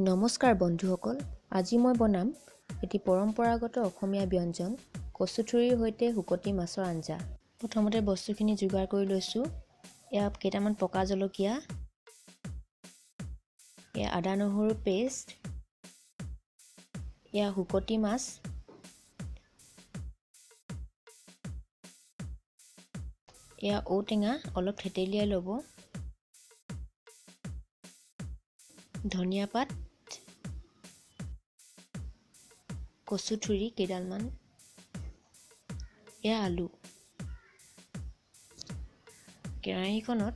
নমস্কাৰ বন্ধুসকল, আজি মই বনাম এটি পৰম্পৰাগত অসমীয়া ব্যঞ্জন কচুথুৰিৰ সৈতে হুকতি মাছৰ আঞ্জা। প্ৰথমতে বস্তুখিনি যোগাৰ কৰি লৈছোঁ। এয়া কেইটামান পকা জলকীয়া, এয়া আদা নহৰু পেষ্ট, এয়া হুকতি মাছ, এয়া ঔটেঙা অলপ থেতেলিয়াই ল'ব, ধনিয়া পাত, কচুথুৰি কেইডালমান, এয়া আলু। কেৰাহীখনত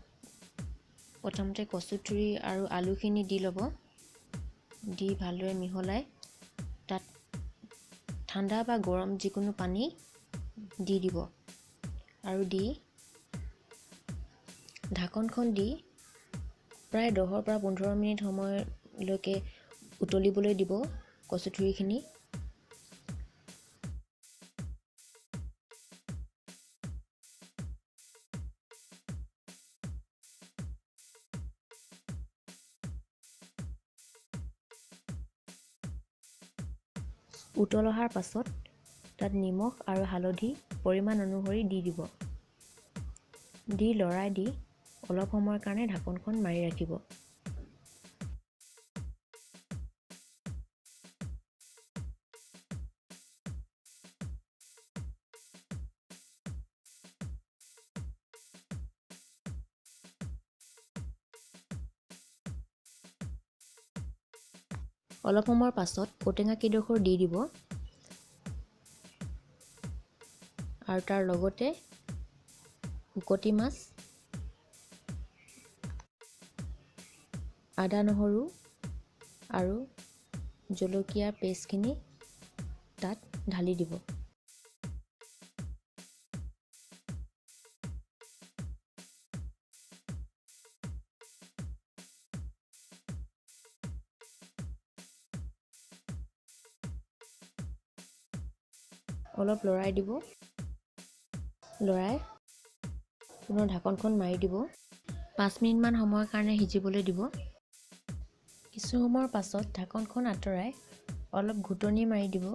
প্ৰথমতে কচুথুৰি আৰু আলুখিনি দি ল'ব। দি ভালদৰে মিহলাই তাত ঠাণ্ডা বা গৰম যিকোনো পানী দি দিব আৰু দি ঢাকনখন দি প্ৰায় 10 পৰা 15 মিনিট সময়লৈকে উতলিবলৈ দিব কচুথুৰিখিনি। উতল অহাৰ পাছত তাত নিমখ আৰু হালধি পৰিমাণ অনুসৰি দি দিব। দি লৰাই দি অলপ সময়ৰ কাৰণে ঢাকনখন মাৰি ৰাখিব। অলপ সময়ৰ পাছত ঔটেঙা কেইডোখৰ দি দিব আৰু তাৰ লগতে হুকতি মাছ, আদা নহৰু আৰু জলকীয়াৰ পেষ্টখিনি তাত ঢালি দিব। অলপ লৰাই দিব, লৰাই পুনৰ ঢাকনখন মাৰি দিব। 5 মিনিটমান সময়ৰ কাৰণে সিজিবলৈ দিব। কিছু সময়ৰ পাছত ঢাকনখন আঁতৰাই অলপ ঘুটনি মাৰি দিব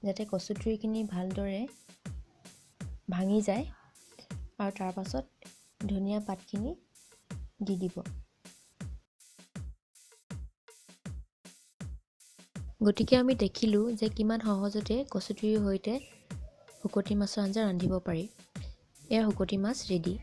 যাতে কচুথুৰিখিনি ভালদৰে ভাঙি যায় আৰু তাৰ পাছত ধনিয়া পাতখিনি দি দিব। গতিকে আমি দেখিলোঁ যে কিমান সহজতে কচুথুৰিৰ সৈতে হুকতি মাছৰ আঞ্জা ৰান্ধিব পাৰি। এয়া হুকতি মাছ ৰেডি।